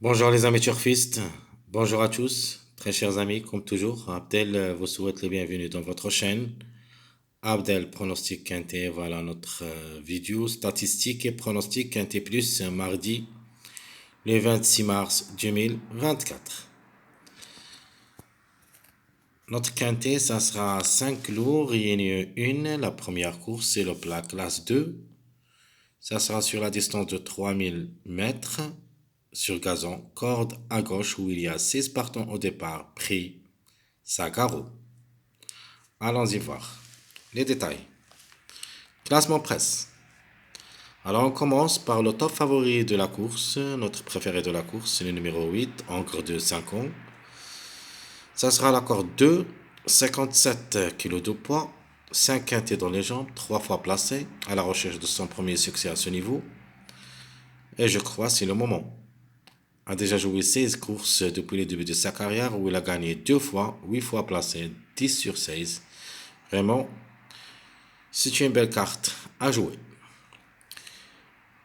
Bonjour les amis turfistes, bonjour à tous, très chers amis, comme toujours, Abdel vous souhaite les bienvenus dans votre chaîne. Abdel Pronostic Quintet, voilà notre vidéo statistique et pronostic Quintet Plus mardi le 26 mars 2024. Notre Quintet, ça sera 5 lots réunis une. La première course, c'est la classe 2. Ça sera sur la distance de 3000 mètres sur gazon, corde à gauche où il y a 6 partants au départ, prix Sagaro. Allons-y voir les détails. Classement presse. Alors on commence par le top favori de la course, notre préféré de la course, c'est le numéro 8, Encre de 5 ans. Ça sera la corde 2, 57 kg de poids, 5 quintés dans les jambes, 3 fois placé, à la recherche de son premier succès à ce niveau. Et je crois c'est le moment. A déjà joué 16 courses depuis le début de sa carrière où il a gagné 2 fois, 8 fois placé, 10 sur 16. Vraiment, c'est une belle carte à jouer.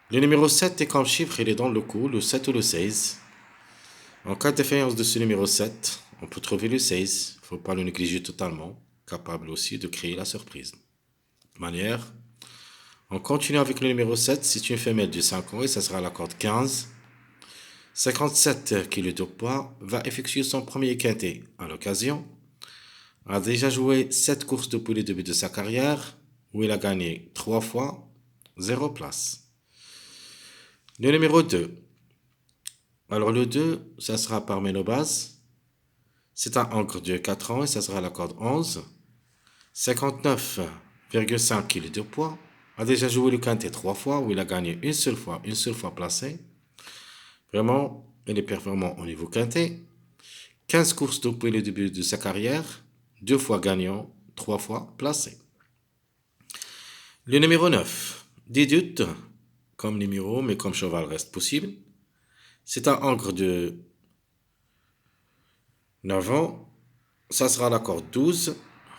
Le numéro 7 est comme chiffre, il est dans le coup, le 7 ou le 16. En cas de défaillance de ce numéro 7, on peut trouver le 16. Il ne faut pas le négliger totalement, capable aussi de créer la surprise. De manière, on continue avec le numéro 7, c'est une femelle de 5 ans et ça sera la corde 15. 57 kg de poids, va effectuer son premier quintet à l'occasion. A déjà joué 7 courses depuis le début de sa carrière, où il a gagné 3 fois, 0 place. Le numéro 2. Alors le 2, ça sera par Ménobase. C'est un encre de 4 ans et ça sera la corde 11. 59,5 kg de poids. A déjà joué le quintet 3 fois, où il a gagné une seule fois placé. Vraiment, il est performant au niveau quintet. 15 courses depuis le début de sa carrière, 2 fois gagnant, 3 fois placé. Le numéro 9, Didut, comme numéro, mais comme cheval reste possible. C'est un encre de 9 ans. Ça sera la corde 12,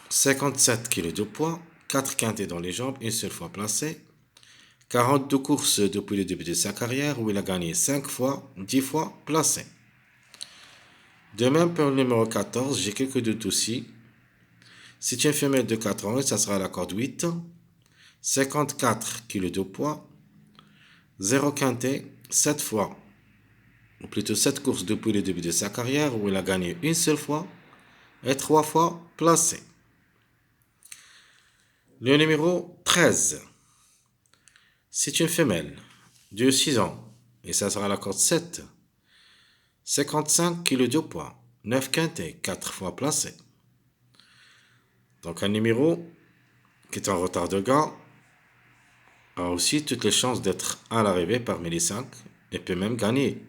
57 kg de poids, 4 quintés dans les jambes, une seule fois placé. 42 courses depuis le début de sa carrière où il a gagné 5 fois, 10 fois placé. De même pour le numéro 14, j'ai quelques doutes aussi. C'est une femelle de 4 ans et ça sera la corde 8. 54 kg de poids, 0 quintet, 7 fois, ou plutôt 7 courses depuis le début de sa carrière où il a gagné une seule fois et 3 fois placé. Le numéro 13, c'est une femelle de 6 ans et ça sera la corde 7. 55 kg de poids, 9 quintés, 4 fois placé. Donc un numéro qui est en retard de gars a aussi toutes les chances d'être à l'arrivée parmi les 5 et peut même gagner.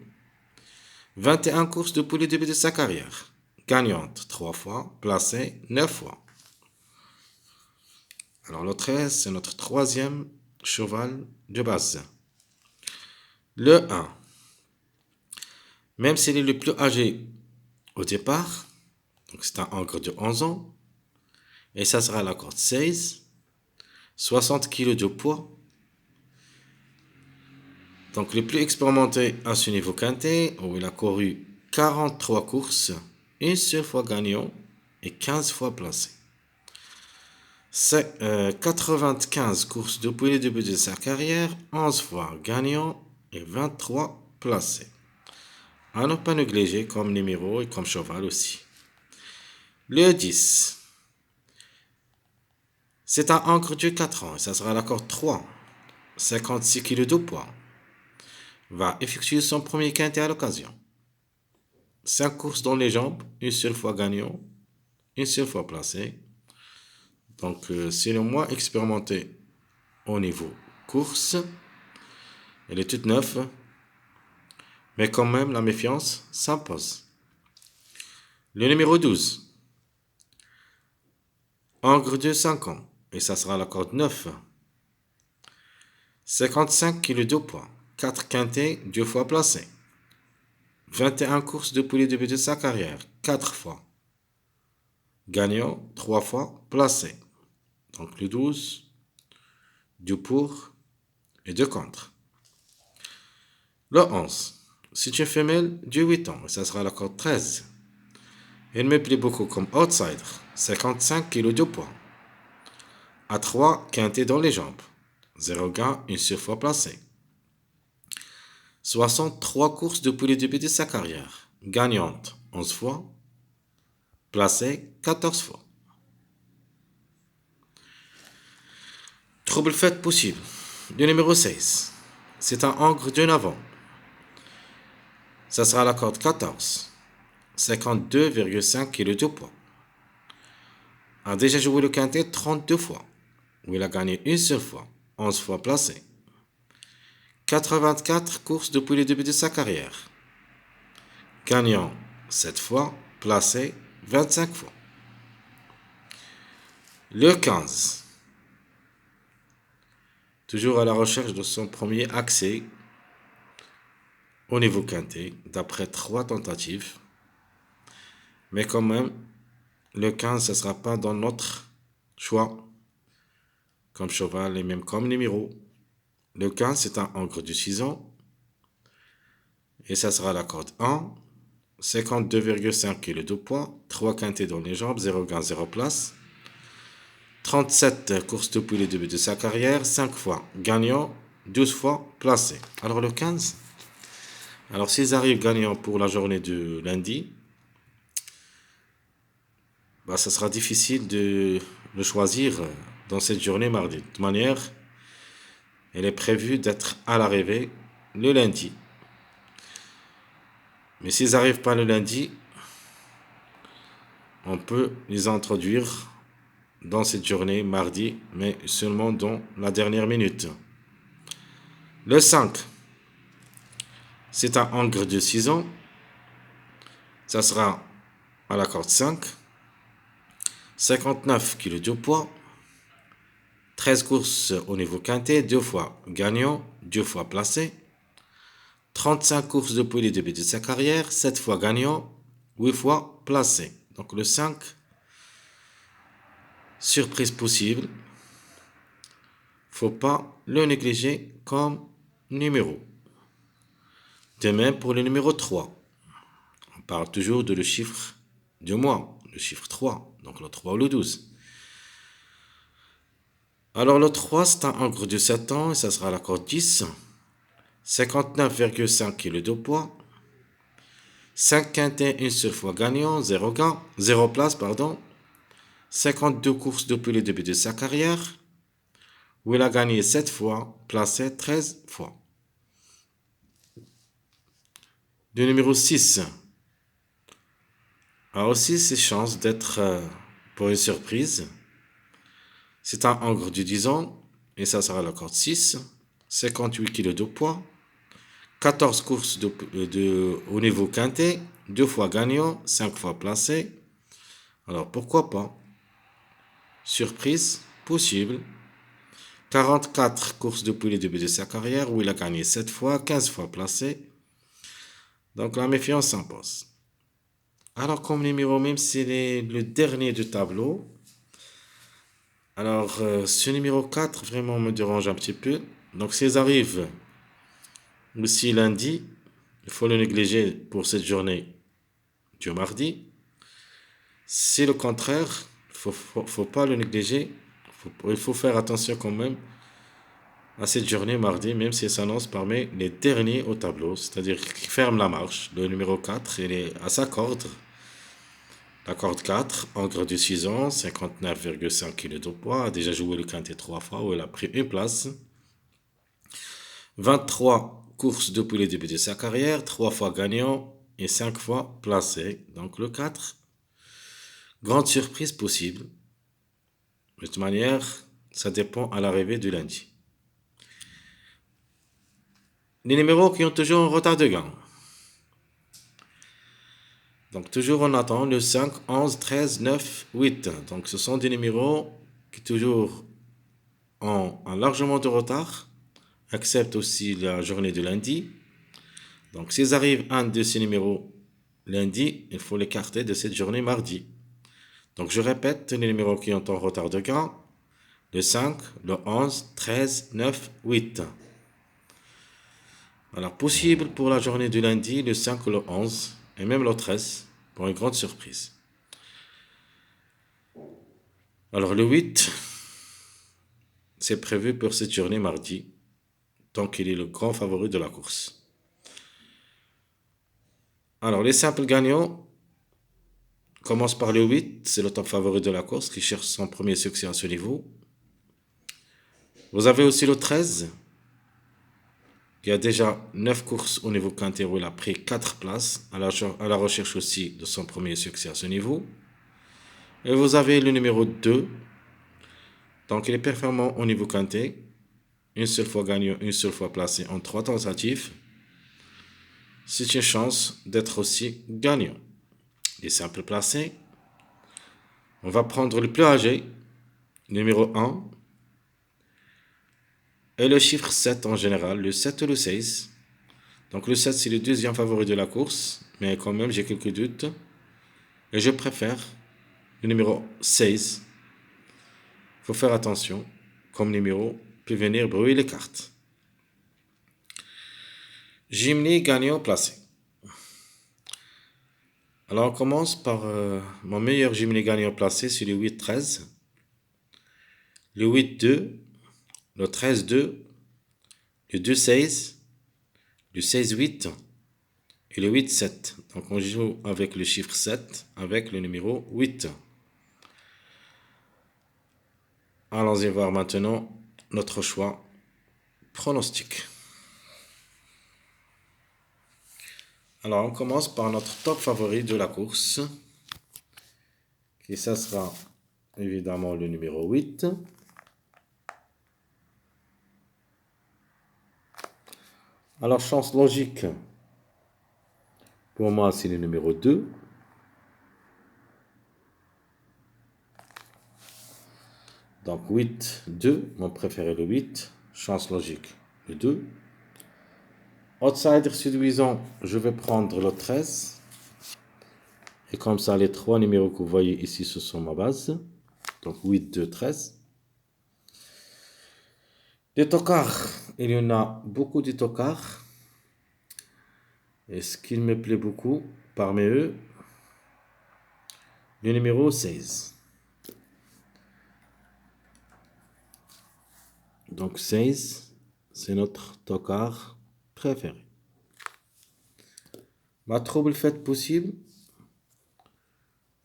21 courses depuis le début de sa carrière. Gagnante 3 fois, placée 9 fois. Alors le 13, c'est notre troisième cheval de base. Le 1. Même s'il est le plus âgé au départ, donc c'est un encre de 11 ans, et ça sera la corde 16, 60 kg de poids. Donc le plus expérimenté à ce niveau quintet, où il a couru 43 courses, une seule fois gagnant et 15 fois placé. C'est 95 courses depuis le début de sa carrière, 11 fois gagnant et 23 placés. À ne pas négliger comme numéro et comme cheval aussi. Le 10. C'est un encre de 4 ans et ça sera la corde 3. 56 kg de poids. Va effectuer son premier quintet à l'occasion. 5 courses dans les jambes, une seule fois gagnant, une seule fois placé. Donc c'est le moins expérimenté au niveau course. Elle est toute neuve. Mais quand même, la méfiance s'impose. Le numéro 12. Encre de 5 ans. Et ça sera la corde 9. 55 kg de poids. 4 quintés, 2 fois placés. 21 courses depuis le début de sa carrière. 4 fois. Gagnant, 3 fois placé. Donc le 12. 2 pour et 2 contre. Le 11. c'est une femelle de 8 ans. Et ça sera la corde 13. Elle me plaît beaucoup comme outsider. 55 kg de poids. À 3 quintés dans les jambes. 0 gain, une seule fois placée. 63 courses depuis le début de sa carrière. Gagnante 11 fois. Placée 14 fois. Trouble fait possible. Le numéro 16. C'est un angre de avant. Ça sera la corde 14. 52,5 kg de poids. A déjà joué le quintet 32 fois. Où il a gagné une seule fois. 11 fois placé. 84 courses depuis le début de sa carrière. Gagnant 7 fois. Placé 25 fois. Le 15. Toujours à la recherche de son premier accès au niveau quintet, d'après 3 tentatives. Mais quand même, le 15, ce ne sera pas dans notre choix, comme cheval et même comme numéro. Le 15, c'est un encre de 6 ans. Et ça sera la corde 1. 52,5 kg de poids. 3 quintets dans les jambes. 0 gain, 0 place. 37 courses depuis le début de sa carrière. 5 fois gagnant. 12 fois placé. Alors le 15. Alors s'ils arrivent gagnants pour la journée de lundi, ça sera difficile de le choisir dans cette journée mardi. De toute manière, elle est prévue d'être à l'arrivée le lundi. Mais s'ils n'arrivent pas le lundi, on peut les introduire dans cette journée mardi, mais seulement dans la dernière minute. Le 5, c'est un angre de 6 ans. Ça sera à la corde 5. 59 kg de poids. 13 courses au niveau quintet, 2 fois gagnant, 2 fois placé. 35 courses depuis le début de sa carrière, 7 fois gagnant, 8 fois placé. Donc le 5, surprise possible. Faut pas le négliger comme numéro. De même pour le numéro 3. On parle toujours de le chiffre de mois, le chiffre 3, donc le 3 ou le 12. Alors le 3, c'est un encre de 7 ans et ça sera la corde 10. 59,5 kg de poids. 5 quintets, une seule fois gagnant, 0 gain, 0 place, pardon. 52 courses depuis le début de sa carrière, où il a gagné 7 fois, placé 13 fois. Le numéro 6 a aussi ses chances d'être pour une surprise. C'est un encre de 10 ans, et ça sera la corde 6, 58 kg de poids, 14 courses au niveau quintet, 2 fois gagnant, 5 fois placé. Alors pourquoi pas? Surprise possible. 44 courses depuis le début de sa carrière, où il a gagné 7 fois, 15 fois placé. Donc la méfiance s'impose. Alors comme numéro même, c'est le dernier du tableau. Alors ce numéro 4 vraiment me dérange un petit peu. Donc s'ils arrivent aussi lundi, il faut le négliger pour cette journée du mardi. C'est le contraire, faut pas le négliger. Il faut faire attention quand même à cette journée mardi, même si elle s'annonce parmi les derniers au tableau, c'est-à-dire qu'il ferme la marche. Le numéro 4, il est à sa corde. La corde 4, encre de 6 ans, 59,5 kg de poids, a déjà joué le quintet 3 fois, où il a pris une place. 23 courses depuis le début de sa carrière, 3 fois gagnant et 5 fois placé. Donc le 4, grande surprise possible. De toute manière, ça dépend à l'arrivée du lundi. Les numéros qui ont toujours un retard de gain. Donc toujours on attend le 5, 11, 13, 9, 8. Donc ce sont des numéros qui toujours ont un largement de retard, acceptent aussi la journée de lundi. Donc s'ils arrivent un de ces numéros lundi, il faut l'écarter de cette journée mardi. Donc je répète les numéros qui ont un retard de gain. Le 5, le 11, 13, 9, 8. Alors, possible pour la journée du lundi, le 5 ou le 11, et même le 13, pour une grande surprise. Alors, le 8, c'est prévu pour cette journée mardi, donc il est le grand favori de la course. Alors, les simples gagnants commencent par le 8, c'est le top favori de la course qui cherche son premier succès à ce niveau. Vous avez aussi le 13, qui a déjà 9 courses au niveau quintet où il a pris 4 places, à la recherche aussi de son premier succès à ce niveau. Et vous avez le numéro 2, donc il est performant au niveau quintet, une seule fois gagnant, une seule fois placé en 3 tentatives. C'est une chance d'être aussi gagnant. Les simples placés, on va prendre le plus âgé, numéro 1, et le chiffre 7 en général, le 7 ou le 16. Donc le 7 c'est le deuxième favori de la course, mais quand même j'ai quelques doutes. Et je préfère le numéro 16. Il faut faire attention, comme numéro peut venir brouiller les cartes. Gimli gagnant placé. Alors on commence par mon meilleur Gimli gagnant placé, c'est le 8-13, le 8-2, le 13-2, le 2-16, le 16-8 et le 8-7. Donc on joue avec le chiffre 7 avec le numéro 8. Allons-y voir maintenant notre choix pronostic. Alors on commence par notre top favori de la course, et ça sera évidemment le numéro 8. Alors chance logique, pour moi c'est le numéro 2. Donc 8, 2, mon préféré le 8. Chance logique, le 2. Outsider séduisant, je vais prendre le 13. Et comme ça, les 3 numéros que vous voyez ici, ce sont ma base. Donc 8, 2, 13. Les tocards, il y en a beaucoup de tocards. Et ce qui me plaît beaucoup, parmi eux, le numéro 16. Donc 16, c'est notre tocard préféré. Ma trouble faite possible,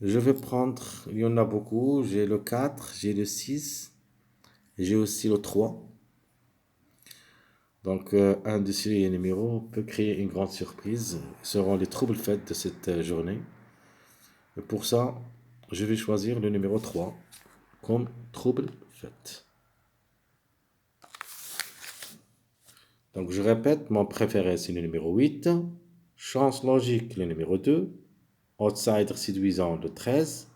je vais prendre, il y en a beaucoup, j'ai le 4, j'ai le 6, j'ai aussi le 3. Donc un de ces numéros peut créer une grande surprise, ce seront les troubles faits de cette journée. Et pour ça, je vais choisir le numéro 3 comme trouble fait. Donc je répète, mon préféré c'est le numéro 8, chance logique le numéro 2, outsider séduisant le 13,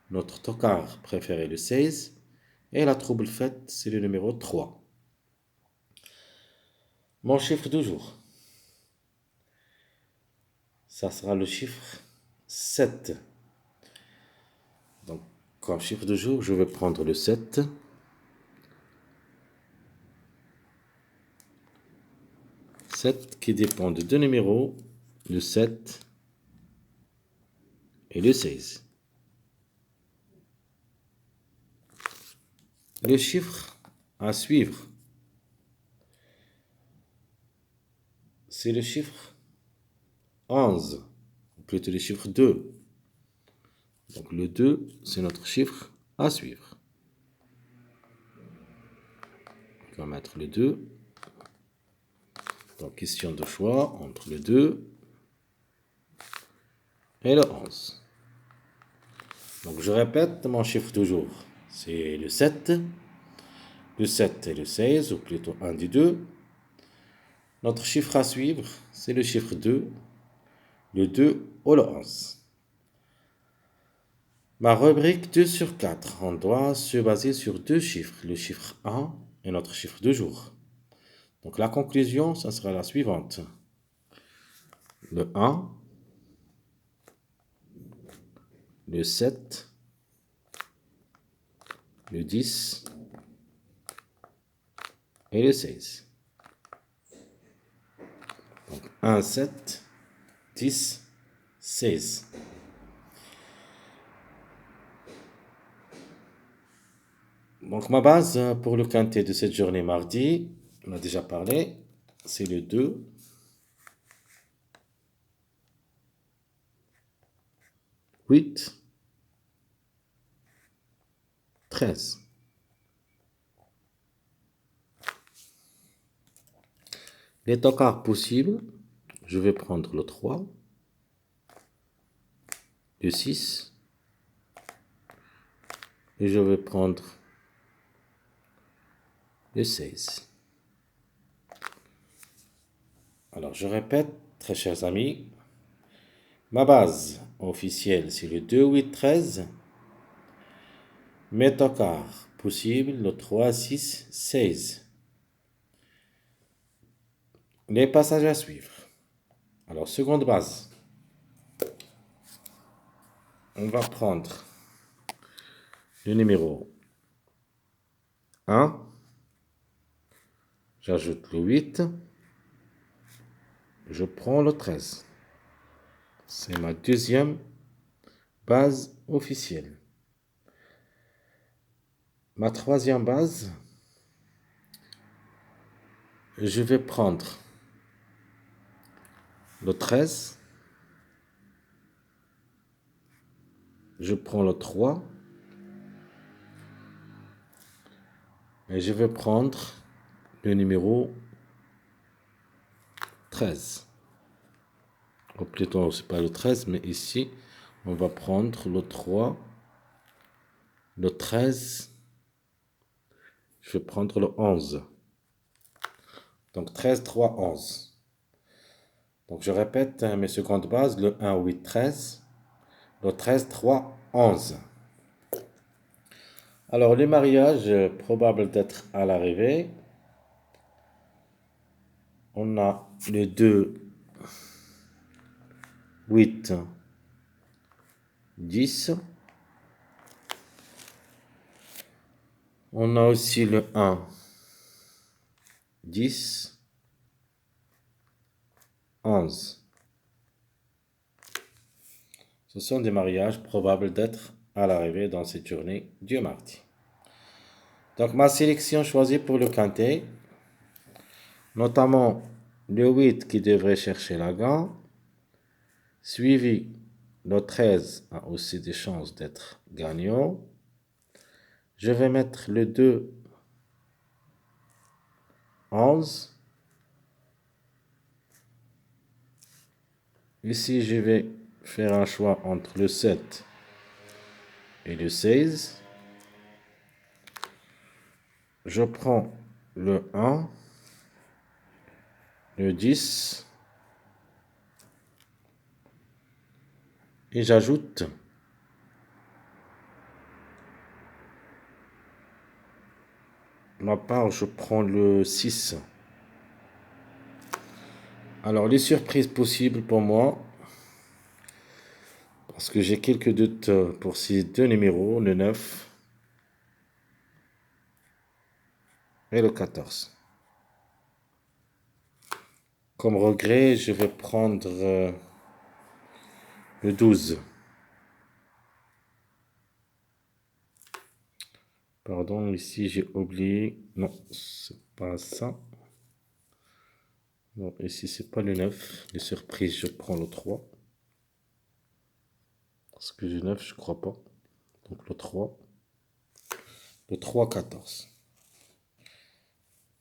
notre tocard préféré le 16, et la trouble faite c'est le numéro 3. Mon chiffre du jour, ça sera le chiffre 7. Donc comme chiffre du jour, je vais prendre le 7. 7 qui dépend de deux numéros, le 7 et le 16. Le chiffre à suivre, c'est le chiffre 11, ou plutôt le chiffre 2. Donc le 2, c'est notre chiffre à suivre. On va mettre le 2. Donc question de choix entre le 2 et le 11. Donc je répète mon chiffre du jour. C'est le 7 et le 16, ou plutôt un des deux. Notre chiffre à suivre, c'est le chiffre 2, le 2 ou le 11. Ma rubrique 2 sur 4, on doit se baser sur deux chiffres, le chiffre 1 et notre chiffre du jour. Donc la conclusion, ça sera la suivante. Le 1, le 7, le 10 et le 16. 1, 7, 10, 16. Donc ma base pour le quintet de cette journée mardi, on a déjà parlé, c'est le 2, 8, 13. Les tocards possibles, je vais prendre le 3, le 6, et je vais prendre le 16. Alors je répète, très chers amis, ma base officielle c'est le 2, 8, 13. Mes tocards possibles, le 3, 6, 16. Les passages à suivre. Alors, seconde base. On va prendre le numéro 1. J'ajoute le 8. Je prends le 13. C'est ma deuxième base officielle. Ma troisième base, je vais prendre le 13. Je prends le 3. Et je vais prendre le numéro 13. Ou plutôt, ce n'est pas le 13, mais ici, on va prendre le 3, le 13. Je vais prendre le 11. Donc 13, 3, 11. Donc je répète mes secondes bases, le 1, 8, 13. Le 13, 3, 11. Alors les mariages probables d'être à l'arrivée. On a le 2, 8, 10. On a aussi le 1, 10, 11. Ce sont des mariages probables d'être à l'arrivée dans cette journée du mardi. Donc ma sélection choisie pour le quintet, notamment le 8 qui devrait chercher la gagne, suivi le 13 a aussi des chances d'être gagnant. Je vais mettre le 2, 11. Ici, je vais faire un choix entre le 7 et le 16. Je prends le 1, le 10 et j'ajoute ma part, je prends le 6. Alors, les surprises possibles pour moi, parce que j'ai quelques doutes pour ces deux numéros, le 9 et le 14. Comme regret, je vais prendre le 12. Pardon, ici j'ai oublié. Non, c'est pas ça. Non, ici c'est pas le 9. Les surprises, je prends le 3. Parce que le 9, je crois pas. Donc le 3. Le 3, 14.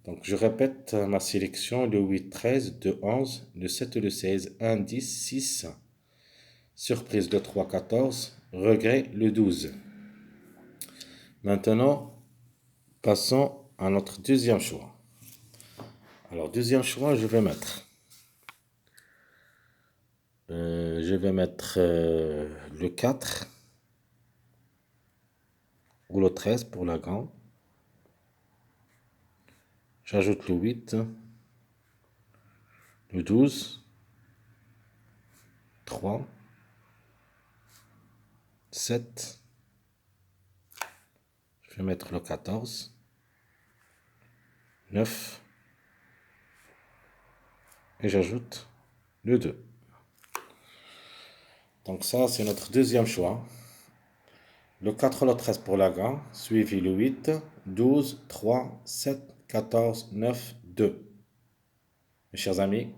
Donc je répète ma sélection. Le 8, 13, le 11, le 7, le 16, 1, 10, 6. Surprise, le 3, 14. Regret, le 12. Maintenant, passons à notre deuxième choix. Alors, deuxième choix, je vais mettre le 4 ou le 13 pour la grande. J'ajoute le 8, le 12, 3, 7. Je vais mettre le 14, 9. Et j'ajoute le 2. Donc ça, c'est notre deuxième choix. Le 4, le 13 pour la gain, suivi le 8, 12, 3, 7, 14, 9, 2. Mes chers amis,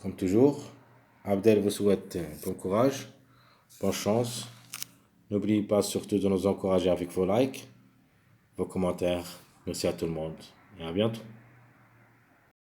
comme toujours, Abdel vous souhaite bon courage, bonne chance. N'oubliez pas surtout de nous encourager avec vos likes, vos commentaires. Merci à tout le monde et à bientôt.